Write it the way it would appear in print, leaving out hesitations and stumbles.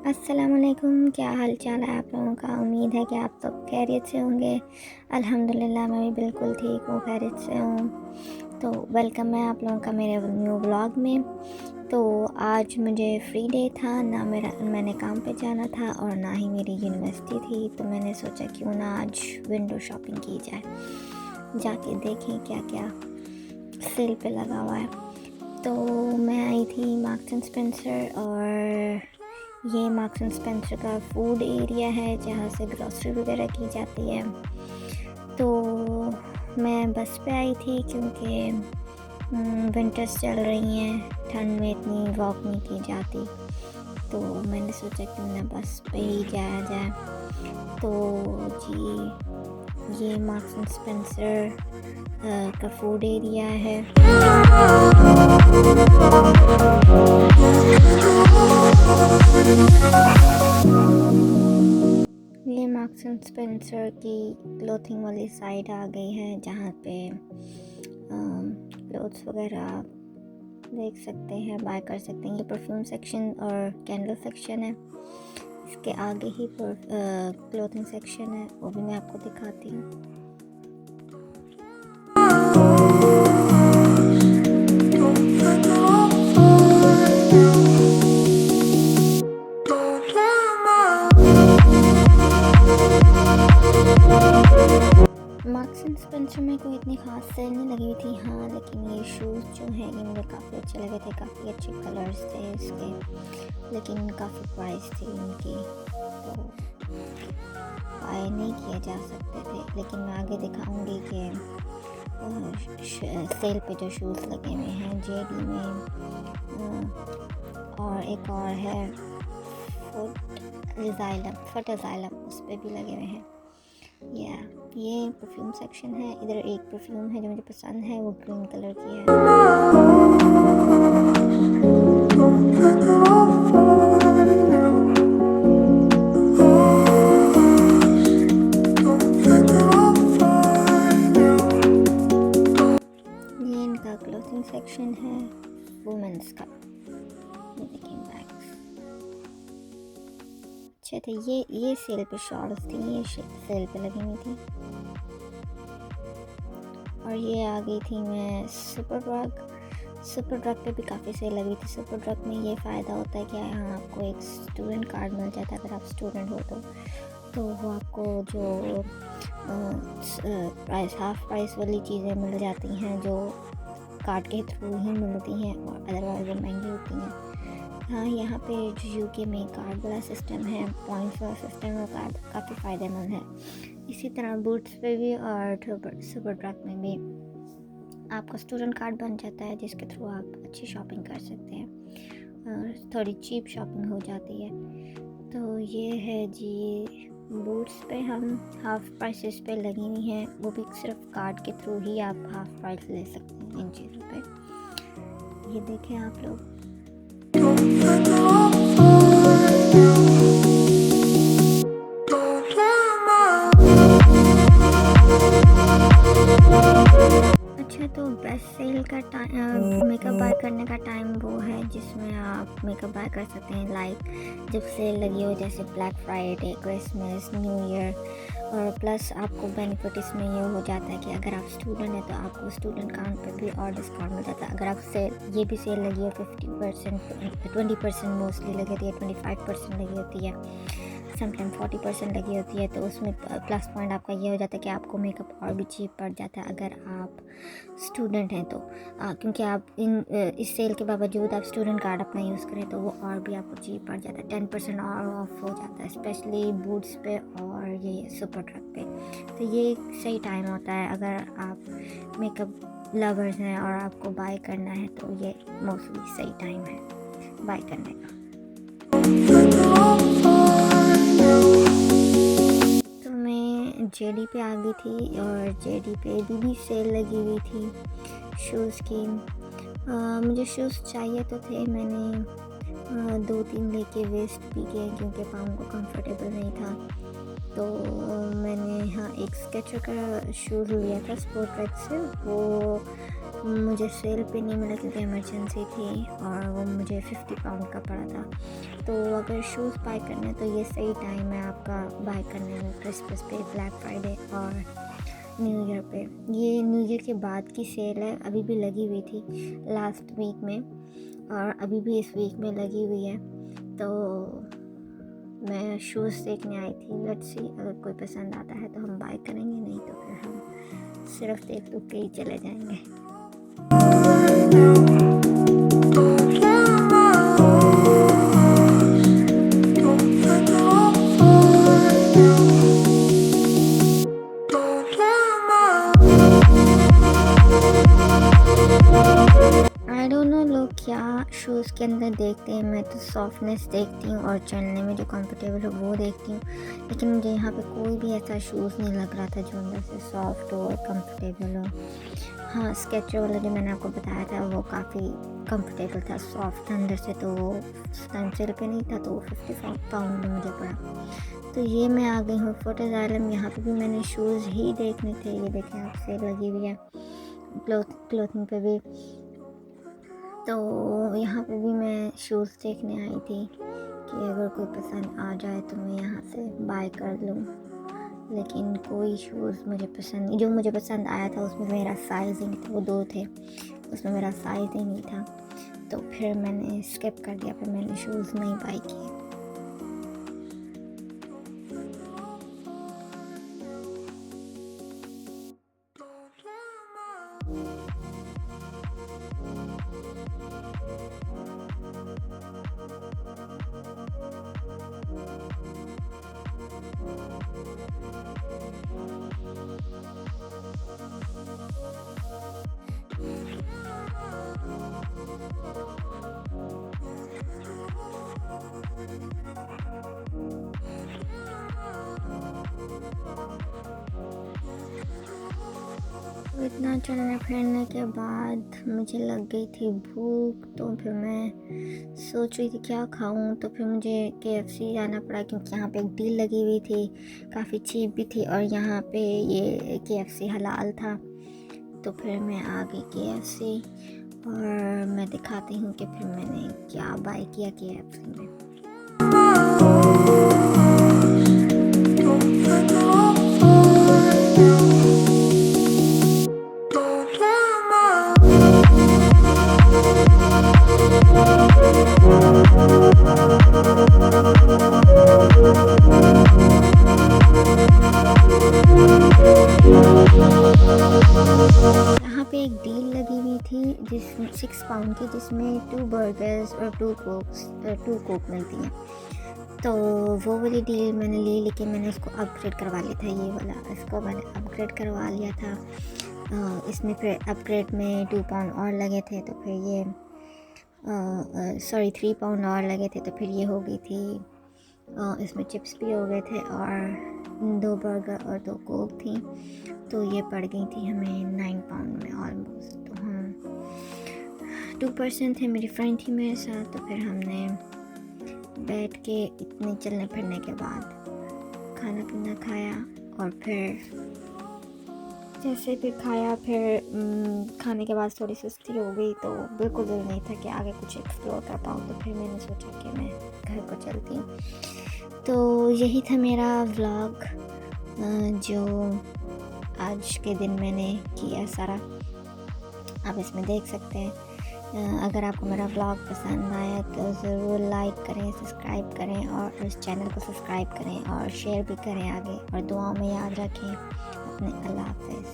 अस्सलामुअलैकुम, क्या हाल चाल है आप लोगों का। उम्मीद है कि आप सब खैरियत से होंगे। अल्हम्दुलिल्लाह मैं भी बिल्कुल ठीक हूँ, खैरियत से हूँ। तो वेलकम है आप लोगों का मेरे न्यू व्लॉग में। तो आज मुझे फ्री डे था, ना मैंने काम पे जाना था और ना ही मेरी यूनिवर्सिटी थी। तो मैंने सोचा क्यों ना आज विंडो शॉपिंग की जाए, जाके देखें क्या क्या सेल पे लगा हुआ है। तो मैं आई थी मार्क्स एंड स्पेंसर, और ये मार्क्स एंड स्पेंसर का फूड एरिया है जहाँ से ग्रॉसरी वगैरह की जाती है। तो मैं बस पे आई थी क्योंकि विंटर्स चल रही हैं, ठंड में इतनी वॉक नहीं की जाती। तो मैंने सोचा क्यों ना बस पे ही जाया जाए। तो जी ये मार्क्स एंड स्पेंसर का फूड एरिया है। ये मार्क्स एंड स्पेंसर की क्लोथिंग वाली साइड आ गई है जहाँ पे क्लोथ्स वगैरह देख सकते हैं, बाय कर सकते हैं। ये परफ्यूम सेक्शन और कैंडल सेक्शन है। इसके आगे ही क्लोथिंग सेक्शन है, वो भी मैं आपको दिखाती हूँ। मार्क्स एंड स्पेंसर में कोई इतनी ख़ास सेल नहीं लगी हुई थी, हाँ, लेकिन ये शूज़ जो हैं ये मुझे काफ़ी अच्छे लगे थे। काफ़ी अच्छे कलर्स थे इसके, लेकिन काफ़ी प्राइस थी इनकी, तो बाय नहीं किए जा सकते थे। लेकिन मैं आगे दिखाऊंगी कि सेल पे जो शूज़ लगे हुए हैं जेडी में, और एक और है फुट अज़ाइलम, उस पर भी लगे हुए हैं। ये परफ्यूम सेक्शन है। इधर एक परफ्यूम है जो मुझे पसंद है, वो ग्रीन कलर की है। ये इनका क्लोथिंग सेक्शन है वुमेन्स का। ये देखिए बैग्स अच्छे थे। ये सेल पे शॉर्ट्स थी, ये सेल पे लगी हुई थी। और ये आ गई थी मैं सुपर ड्रग पे भी काफ़ी सेल लगी थी। सुपर ड्रग में ये फ़ायदा होता है कि यहाँ आपको एक स्टूडेंट कार्ड मिल जाता है। अगर आप स्टूडेंट हो तो वो आपको जो हाफ प्राइस वाली चीज़ें मिल जाती हैं जो कार्ड के थ्रू ही मिलती हैं, और अदरवाइज़ वो महंगी होती हैं। हाँ, यहाँ पे जो यूके में कार्ड वाला सिस्टम है, पॉइंट्स वाला सिस्टम है, कार्ड काफ़ी फ़ायदेमंद है। इसी तरह बूट्स पे भी और सुपर ड्रग में भी आपका स्टूडेंट कार्ड बन जाता है, जिसके थ्रू आप अच्छी शॉपिंग कर सकते हैं और थोड़ी चीप शॉपिंग हो जाती है। तो ये है जी, बूट्स पे हम हाफ़ प्राइसेस पे लगी हुई हैं, वो भी सिर्फ कार्ड के थ्रू ही आप हाफ़ प्राइस ले सकते हैं इन चीज़ों पे। ये देखें आप लोग। अच्छा, तो बेस्ट सेल का टाइम, मेकअप बाय करने का टाइम वो है जिसमें आप मेकअप बाय कर सकते हैं। लाइक जब सेल लगी हो, जैसे black Friday, Christmas, new year. और प्लस आपको बेनिफिट इसमें ये हो जाता है कि अगर आप स्टूडेंट हैं तो आपको स्टूडेंट काउंट पे भी और डिस्काउंट मिल जाता है। अगर आप ये भी सेल लगी हो 50%, 20% मोस्टली लगी होती है, 25% लगी होती है, समटाइम 40% लगी होती है। तो उसमें प्लस पॉइंट आपका ये हो जाता है कि आपको मेकअप और भी चीप पड़ जाता है अगर आप स्टूडेंट हैं तो। क्योंकि आप इस सेल के बावजूद आप स्टूडेंट कार्ड अपना यूज़ करें तो वो और भी आपको चीप पड़ जाता है, 10% और ऑफ हो जाता है, स्पेशली बूट्स पे और ये सुपर ड्रग पे। तो ये सही टाइम होता है अगर आप मेकअप लवर्स हैं और आपको बाय करना है, तो ये मोस्टली सही टाइम है बाय करने का। तो मैं जेडी पे आ गई थी, और जेडी पे भी सेल लगी हुई थी शूज़ की। मुझे शूज़ चाहिए तो थे, मैंने 2-3 लेके वेस्ट भी किए क्योंकि पाँव को कंफर्टेबल नहीं था। तो मैंने हाँ एक स्केचर का शूज़ लिया था स्पोर्ट ट्रैक से, वो मुझे सेल पे नहीं मिला क्योंकि इमरजेंसी थी और वो मुझे 50 पाउंड का पड़ा था। तो अगर शूज़ बाय करने तो ये सही टाइम है आपका बाय करने में, क्रिसमस पे, ब्लैक फ्राइडे और न्यू ईयर पे। ये न्यू ईयर के बाद की सेल है, अभी भी लगी हुई थी लास्ट वीक में और अभी भी इस वीक में लगी हुई है। तो मैं शूज़ देखने आई थी, लेट्स सी अगर कोई पसंद आता है तो हम बाय करेंगे, नहीं तो फिर हम सिर्फ देख लुक के ही चले जाएंगे। आई डोंट नो लोग क्या शूज़ के अंदर देखते हैं, मैं तो सॉफ्टनेस देखती हूँ और चलने में जो कंफर्टेबल हो वो देखती हूँ, लेकिन मुझे यहाँ पे कोई भी ऐसा शूज़ नहीं लग रहा था जो अंदर से सॉफ्ट हो और कंफर्टेबल हो। हाँ, स्केचर वाला जो मैंने आपको बताया था वो काफ़ी कंफर्टेबल था, सॉफ्ट था अंदर से, तो वो टाइम सेल पे नहीं था तो वो 50 पाउंड में मुझे पड़ा। तो ये मैं आ गई हूँ फोर्टिस आइलैंड, यहाँ पे भी मैंने शूज़ ही देखने थे। ये देखें आप, सेल लगी हुई है क्लोथिंग पे भी। तो यहाँ पे भी मैं शूज़ देखने आई थी कि अगर कोई पसंद आ जाए तो मैं यहाँ से बाय कर लूँ, लेकिन कोई शूज़ मुझे पसंद नहीं। जो मुझे पसंद आया था उसमें मेरा साइज़ ही नहीं था, वो 2 थे उसमें मेरा साइज़ ही नहीं था, तो फिर मैंने स्किप कर दिया, फिर मैंने शूज़ नहीं बाय किए। इतना चलने फिरने के बाद मुझे लग गई थी भूख, तो फिर मैं सोच रही थी क्या खाऊं, तो फिर मुझे KFC जाना पड़ा क्योंकि यहाँ पे एक डील लगी हुई थी, काफ़ी चीप भी थी और यहाँ पे ये KFC हलाल था। तो फिर मैं आ गई KFC और मैं दिखाती हूँ कि फिर मैंने क्या बाय किया KFC में। यहाँ पे एक डील लगी हुई थी जिसमें 6 पाउंड की, जिसमें 2 बर्गर्स और 2 कोक मिलती हैं। तो वो वाली डील मैंने ली, लेकिन मैंने इसको अपग्रेड करवा लिया था, ये वाला इसको मैंने अपग्रेड करवा लिया था। इसमें फिर अपग्रेड में 2 पाउंड और लगे थे, तो फिर ये 3 पाउंड और लगे थे, तो फिर ये हो गई थी। इसमें चिप्स भी हो गए थे और 2 बर्गर और 2 कोक थी, तो ये पड़ गई थी हमें 9 पाउंड में ऑलमोस्ट। तो हम 2% थे, मेरी फ्रेंड थी मेरे साथ, तो फिर हमने बैठ के इतने चलने फिरने के बाद खाना पीना खाया और फिर जैसे भी खाया, फिर खाने के बाद थोड़ी सुस्ती हो गई, तो बिल्कुल दिल नहीं था कि आगे कुछ एक्सप्लोर कर पाऊँ, तो फिर मैंने सोचा कि मैं घर को चलती हूँ। तो यही था मेरा व्लॉग जो आज के दिन मैंने किया सारा, आप इसमें देख सकते हैं। अगर आपको मेरा व्लॉग पसंद आया तो ज़रूर लाइक करें, सब्सक्राइब करें और इस चैनल को सब्सक्राइब करें और शेयर भी करें आगे, और दुआओं में याद रखें अपने। अल्लाह हाफ़िज़।